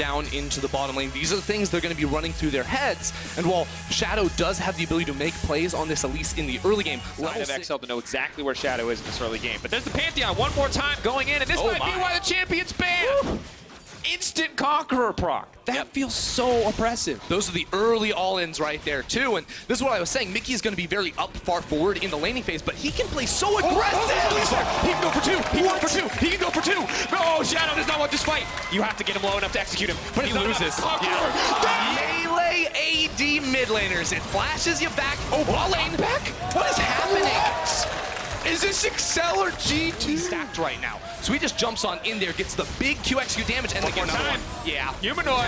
down into the bottom lane. These are the things they're going to be running through their heads. And while Shadow does have the ability to make plays on this Elise in the early game, Level of XL to know exactly where Shadow is in this early game. But there's the Pantheon one more time going in, and this might be why the champion's banned. Woo! Instant Conqueror proc. That feels so oppressive. Those are the early all-ins right there, too. And this is what I was saying. Mickey's going to be very up far forward in the laning phase, but he can play so aggressive. He can go for two. He can go for two. He can go for two. No, Shadow does not want this fight. You have to get him low enough to execute him, but he loses. Melee AD mid laners. It flashes you back. Oh, ball lane back. What is happening? Is this Excel or G2? Stacked right now. So he just jumps on in there, gets the big QXQ damage, and they get another one. Yeah. Humanoid.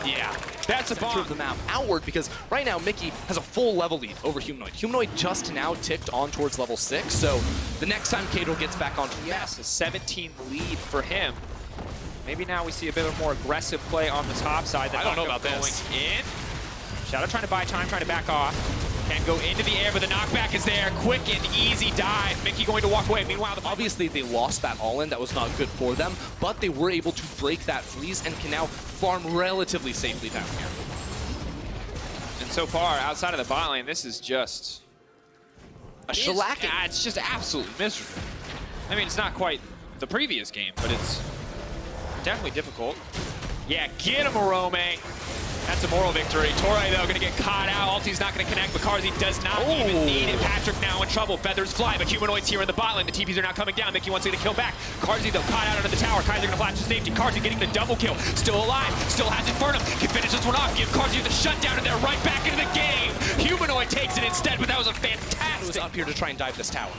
Yeah. That's a bomb. Of the map outward, because right now Mickey has a full level lead over Humanoid. Humanoid just now ticked on towards level 6, so the next time Kato gets back onto the map. A 17 lead for him. Maybe now we see a bit of more aggressive play on the top side. I don't know about this. Going in. Shadow trying to buy time, trying to back off. Can go into the air, but the knockback is there. Quick and easy dive. Mickey going to walk away. Meanwhile, obviously they lost that all-in. That was not good for them, but they were able to break that freeze and can now farm relatively safely down here. And so far, outside of the bot lane, this is just a shellacking. It's just absolutely miserable. I mean, it's not quite the previous game, but it's definitely difficult. Yeah, get him, Arome. That's a moral victory. Torre, though, going to get caught out. Ulti's not going to connect, but Karzi does not even need it. Patrick now in trouble. Feathers fly, but Humanoid's here in the bot lane. The TPs are now coming down. Mickey wants to get a kill back. Karzi, though, caught out under the tower. Kaiser going to flash to safety. Karzi getting the double kill. Still alive. Still has Infernum. Can finish this one off. Give Karzi the shutdown, and they're right back into the game. Humanoid takes it instead, but that was a fantastic. He was up here to try and dive this tower.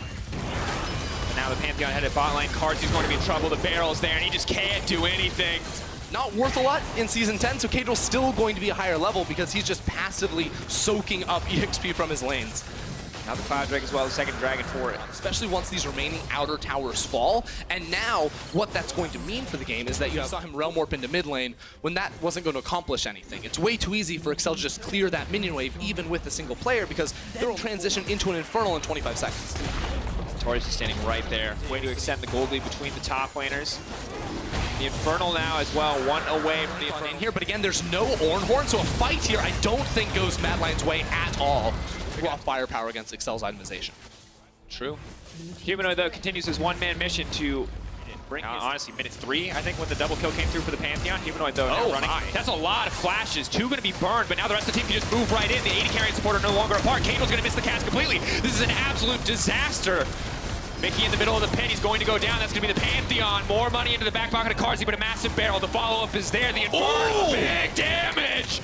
And now the Pantheon headed bot lane. Karzi's going to be in trouble. The barrel's there, and he just can't do anything. Not worth a lot in Season 10, so Kadril's still going to be a higher level because he's just passively soaking up EXP from his lanes. Now the Cloud Drake as well, the second Dragon for it. Especially once these remaining outer towers fall. And now, what that's going to mean for the game is that you saw him Realm Warp into mid lane when that wasn't going to accomplish anything. It's way too easy for Excel to just clear that minion wave even with a single player because they'll transition into an Infernal in 25 seconds. Torres is standing right there. Way to extend the gold lead between the top laners. The Infernal now as well, one away from the Infernal. In here, but again, there's no Ornhorn, so a fight here I don't think goes Mad Lion's way at all. Raw firepower against Excel's itemization. True. Humanoid, though, continues his one-man mission to bring honestly, minute 3, I think, when the double kill came through for the Pantheon. Humanoid, though, now running. That's a lot of flashes. 2 going to be burned, but now the rest of the team can just move right in. The AD carry and support are no longer apart. Kato's going to miss the cast completely. This is an absolute disaster. Mickey in the middle of the pit, he's going to go down. That's going to be the Pantheon. More money into the back pocket of Karzi, but a massive barrel. The follow-up is there. The Inferno, big damage!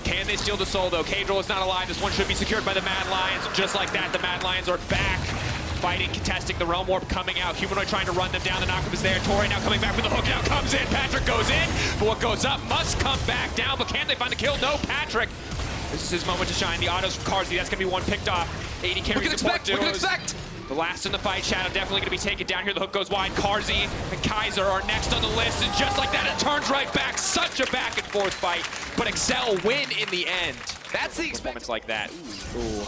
Can they steal the soul, though? Kadril is not alive. This one should be secured by the Mad Lions. Just like that, the Mad Lions are back. Fighting, contesting, the Realm Warp coming out. Humanoid trying to run them down. The knockup is there. Torre now coming back with the hook. Now comes in. Patrick goes in. But what goes up must come back down. But can they find the kill? No, Patrick. This is his moment to shine. The autos from Karzi. That's going to be one picked off. 80 carries support duos. We can expect. The last in the fight, Shadow definitely going to be taken down here. The hook goes wide. Karzi and Kaiser are next on the list. And just like that, it turns right back. Such a back and forth fight. But Excel win in the end. That's the performance like that. Ooh.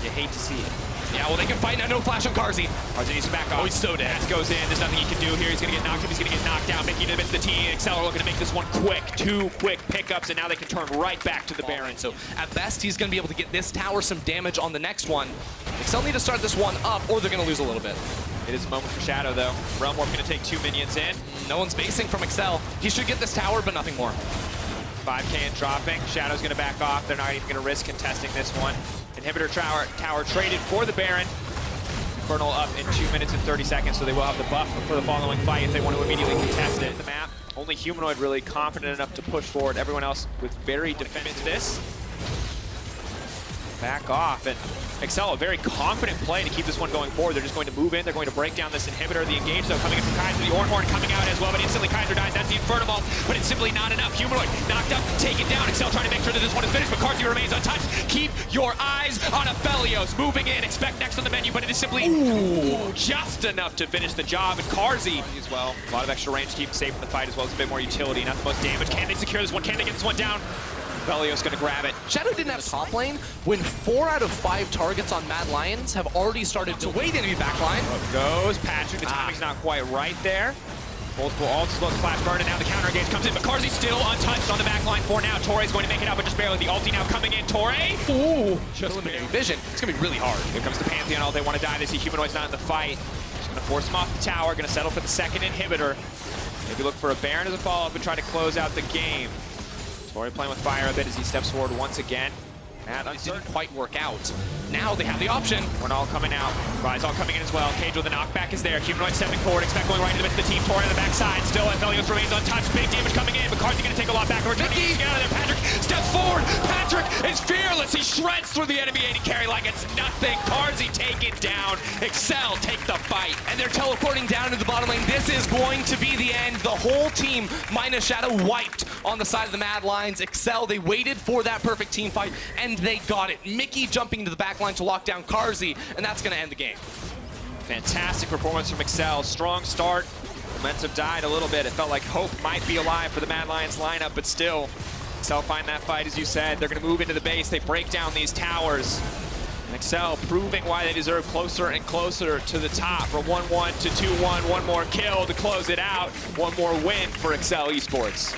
You hate to see it. Yeah, well, they can fight now. No flash on Karzi. Karzi needs to back off. Oh, he's so dead. Pass goes in. There's nothing he can do here. He's going to get knocked up. He's going to get knocked down. Mickey in the midst of the team. Excel are looking to make this one quick. 2 quick pickups, and now they can turn right back to the Baron. So at best, he's going to be able to get this tower some damage on the next one. Excel need to start this one up, or they're going to lose a little bit. It is a moment for Shadow, though. Realm Warp going to take 2 minions in. No one's basing from Excel. He should get this tower, but nothing more. 5K and dropping. Shadow's going to back off. They're not even going to risk contesting this one. Inhibitor tower traded for the Baron. Infernal up in 2 minutes and 30 seconds, so they will have the buff for the following fight if they want to immediately contest it. The map, only Humanoid really confident enough to push forward. Everyone else with very defensive. Back off, and Excel, a very confident play to keep this one going forward. They're just going to move in, they're going to break down this inhibitor. The engage, though, coming in from Kaiser, the Ornhorn coming out as well, but instantly Kaiser dies. That's the Infernal, but it's simply not enough. Humanoid knocked up, taken down. Excel trying to make sure that this one is finished, but Karzi remains untouched. Keep your eyes on Aphelios. Moving in, expect next on the menu, but it is simply just enough to finish the job. And Karzi as well. A lot of extra range to keep him safe in the fight, as well as a bit more utility, not the most damage. Can they secure this one? Can they get this one down? Aphelios gonna grab it. Shadow didn't have top lane when 4 out of 5 targets on Mad Lions have already started to wait enemy back line. Up goes Patrick. The timing's not quite right there. Multiple ults, look, flash burn, and now the counter engage comes in, but KazaLoLL still untouched on the back line for now. Torre's going to make it out, but just barely. The ulti now coming in. Torre! Ooh, just eliminating vision. It's going to be really hard. Here comes the Pantheon. All they want to die. They see Humanoid's not in the fight. Just going to force him off the tower. Going to settle for the second inhibitor. Maybe look for a Baron as a follow-up and try to close out the game. Torre playing with fire a bit as he steps forward once again. That didn't quite work out. Now they have the option. All coming out. Rise all coming in as well. Cage with the knockback is there. Humanoid stepping forward. Expect going right into the team. Torre on the backside. Still, Aphelios remains untouched. Big damage coming in. McCarthy going to take a lot back. Mickey! Get out of there. Patrick steps forward. Patrick is fearless. He shreds through the enemy AD carry like it's nothing. KazaLoLL take it down. Excel take the fight. And they're teleporting down to the bottom lane. This is going to be the end. The whole team, minus Shadow, wiped on the side of the Mad Lions. Excel, they waited for that perfect team fight, and they got it. Mickey jumping into the back line to lock down KazaLoLL, and that's going to end the game. Fantastic performance from Excel. Strong start. Momentum died a little bit. It felt like hope might be alive for the Mad Lions lineup, but still, Excel find that fight, as you said. They're going to move into the base. They break down these towers. And Excel proving why they deserve closer and closer to the top. From 1-1 to 2-1. One more kill to close it out. One more win for Excel Esports.